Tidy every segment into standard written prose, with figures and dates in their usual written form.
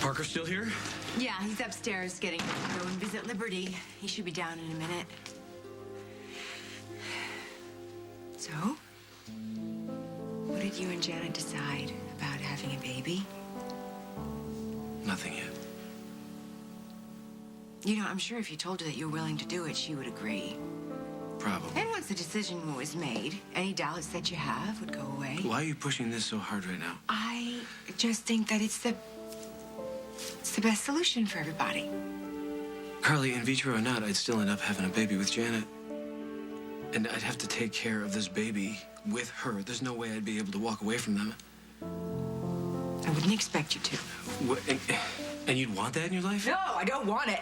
Parker still here? Yeah, he's upstairs getting ready to go and visit Liberty. He should be down in a minute. So, what did you and Janet decide about having a baby? Nothing yet. You know, I'm sure if you told her that you're willing to do it, she would agree. Probably. And once the decision was made, any doubts that you have would go away. Why are you pushing this so hard right now? I just think that it's the best solution for everybody. Carly, in vitro or not, I'd still end up having a baby with Janet. And I'd have to take care of this baby with her. There's no way I'd be able to walk away from them. I wouldn't expect you to. What, and you'd want that in your life? No, I don't want it.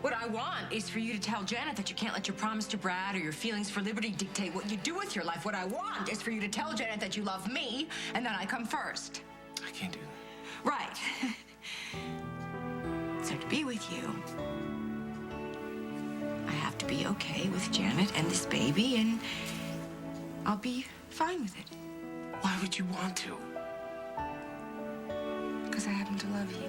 What I want is for you to tell Janet that you can't let your promise to Brad or your feelings for Liberty dictate what you do with your life. What I want is for you to tell Janet that you love me and that I come first. I can't do that. Right. So to be with you, I have to be okay with Janet and this baby, and I'll be fine with it. Why would you want to? Because I happen to love you.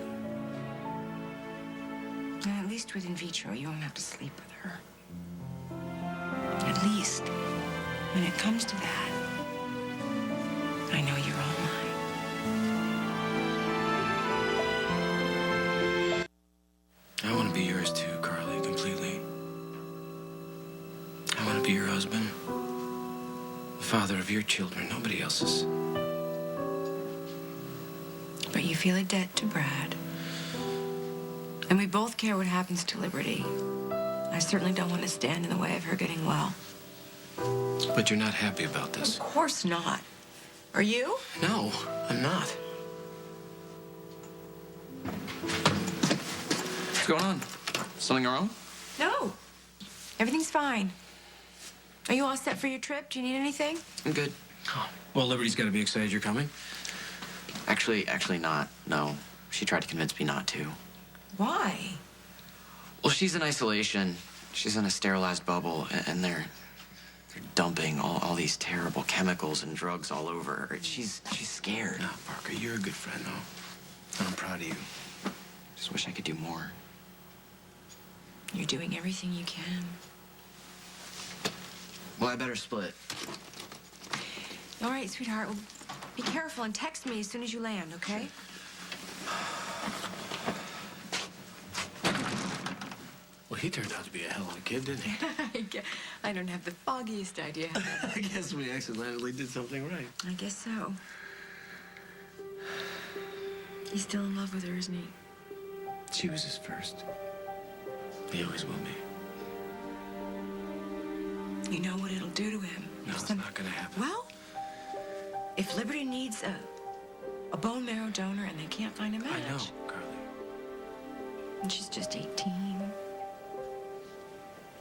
And at least with in vitro, you won't have to sleep with her. At least, when it comes to that, I know you're all mine. I want to be yours too, Carly, completely. I want to be your husband. The father of your children, nobody else's. But you feel a debt to Brad. And we both care what happens to Liberty. I certainly don't want to stand in the way of her getting well. But you're not happy about this. Of course not. Are you? No, I'm not. What's going on? Something wrong? No. Everything's fine. Are you all set for your trip? Do you need anything? I'm good. Oh, well, Liberty's got to be excited you're coming. Actually not. No. She tried to convince me not to. Why? Well, she's in isolation. She's in a sterilized bubble, and they're dumping all these terrible chemicals and drugs all over her. She's scared. No, Parker, you're a good friend, though. I'm proud of you. Just wish I could do more. You're doing everything you can. Well, I better split. All right, sweetheart. Well, be careful and text me as soon as you land, okay? Well, he turned out to be a hell of a kid, didn't he? I don't have the foggiest idea. I guess we accidentally did something right. I guess so. He's still in love with her, isn't he? She was his first. He always will be. You know what it'll do to him. No, it's not gonna happen. Well, if Liberty needs a bone marrow donor and they can't find a match. I know, Carly. And she's just 18.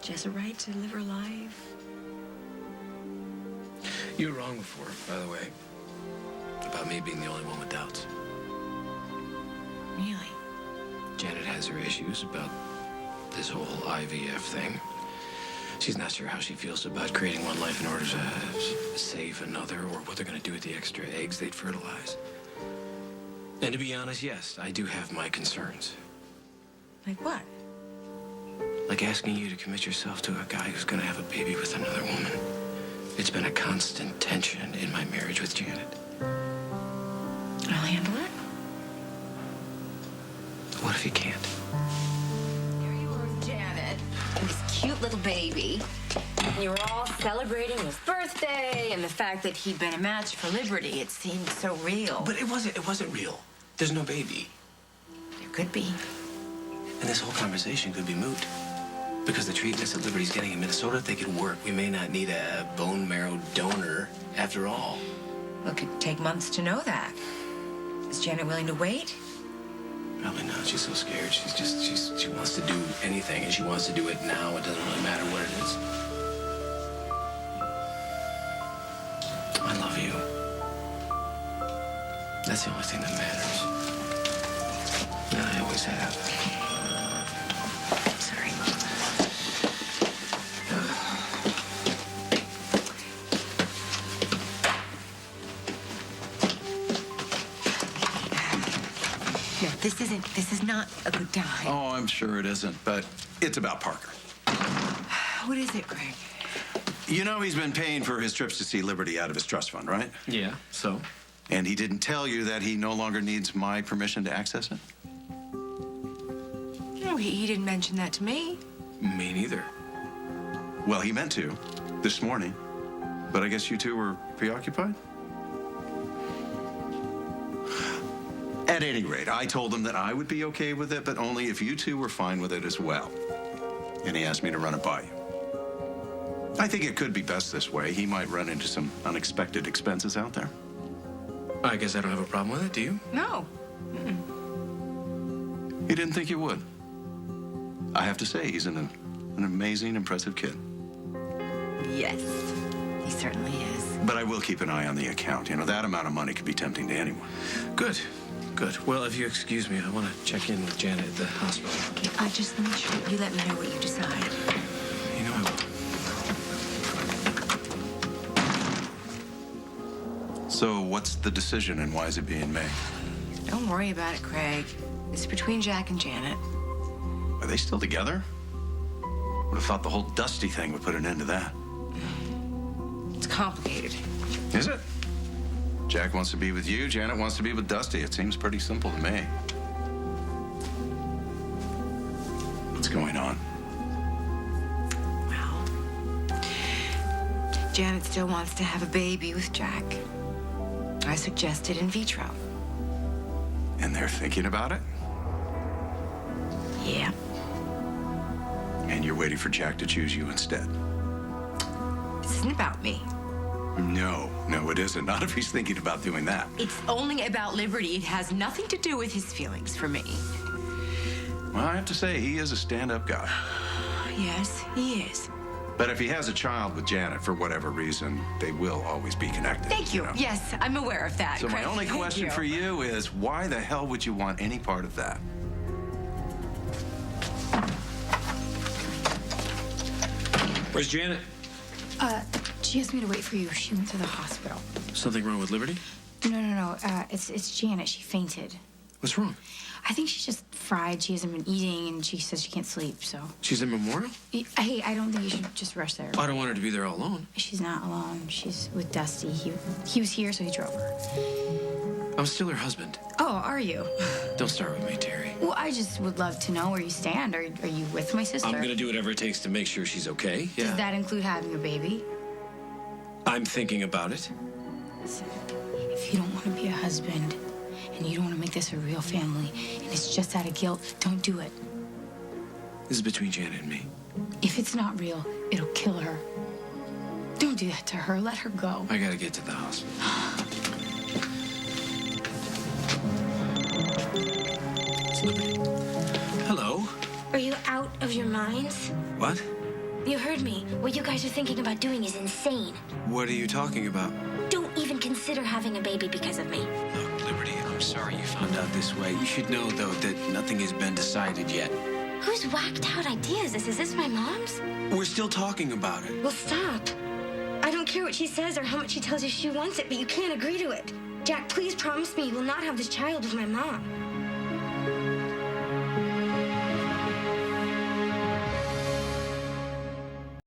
She has a right to live her life. You were wrong before, by the way, about me being the only one with doubts. Really? Janet has her issues about this whole IVF thing. She's not sure how she feels about creating one life in order to save another, or what they're going to do with the extra eggs they'd fertilize. And to be honest, yes, I do have my concerns. Like what? Like asking you to commit yourself to a guy who's going to have a baby with another woman. It's been a constant tension in my marriage with Janet. I'll handle it. What if he can't? Here you are with Janet, and this cute little baby. And you were all celebrating his birthday and the fact that he'd been a match for Liberty. It seemed so real. But it wasn't real. There's no baby. There could be. And this whole conversation could be moot. Because the treatments that Liberty's getting in Minnesota, they could work. We may not need a bone marrow donor after all. Well, it could take months to know that. Is Janet willing to wait? Probably not. She's so scared. She wants to do anything, and she wants to do it now. It doesn't really matter what it is. I love you. That's the only thing that matters. And I always have. Sorry. No, this is not a good time. Oh, I'm sure it isn't, but it's about Parker. What is it, Greg? You know he's been paying for his trips to see Liberty out of his trust fund, right? Yeah, so? And he didn't tell you that he no longer needs my permission to access it? No, he didn't mention that to me. Me neither. Well, he meant to this morning, but I guess you two were preoccupied? At any rate, I told him that I would be okay with it, but only if you two were fine with it as well. And he asked me to run it by you. I think it could be best this way. He might run into some unexpected expenses out there. I guess I don't have a problem with it, do you? No. He didn't think you would. I have to say, he's an amazing, impressive kid. Yes, he certainly is. But I will keep an eye on the account. You know, that amount of money could be tempting to anyone. Good. Good. Well, if you excuse me, I want to check in with Janet at the hospital. Okay, just make sure you let me know what you decide. You know I will. So what's the decision and why is it being made? Don't worry about it, Craig. It's between Jack and Janet. Are they still together? Would have thought the whole Dusty thing would put an end to that. It's complicated. Is it? Jack wants to be with you, Janet wants to be with Dusty. It seems pretty simple to me. What's going on? Well, Janet still wants to have a baby with Jack. I suggested in vitro. And they're thinking about it? Yeah. And you're waiting for Jack to choose you instead? This isn't about me. No, it isn't. Not if he's thinking about doing that. It's only about Liberty. It has nothing to do with his feelings for me. Well, I have to say, he is a stand-up guy. Yes, he is. But if he has a child with Janet, for whatever reason, they will always be connected. Thank you. know? Yes, I'm aware of that. So my Craig. only Thank question you. for you is, why the hell would you want any part of that? Where's Janet? She asked me to wait for you. She went to the hospital. Something wrong with Liberty? No. It's Janet. She fainted. What's wrong? I think she's just fried. She hasn't been eating, and she says she can't sleep, so. She's in Memorial? Hey, I don't think you should just rush there. I don't want her to be there all alone. She's not alone. She's with Dusty. He was here, so he drove her. I'm still her husband. Oh, are you? Don't start with me, Terry. Well, I just would love to know where you stand. Are you with my sister? I'm going to do whatever it takes to make sure she's okay. Yeah. Does that include having a baby? I'm thinking about it. Listen, if you don't want to be a husband, and you don't want to make this a real family, and it's just out of guilt, don't do it. This is between Janet and me. If it's not real, it'll kill her. Don't do that to her. Let her go. I got to get to the hospital. It's Liberty. Hello? Are you out of your minds? What? You heard me. What you guys are thinking about doing is insane. What are you talking about? Don't even consider having a baby because of me. Look, Liberty, I'm sorry you found out this way. You should know, though, that nothing has been decided yet. Whose whacked out idea is this? Is this my mom's? We're still talking about it. Well, stop. I don't care what she says or how much she tells you she wants it, but you can't agree to it. Jack, please promise me you will not have this child with my mom.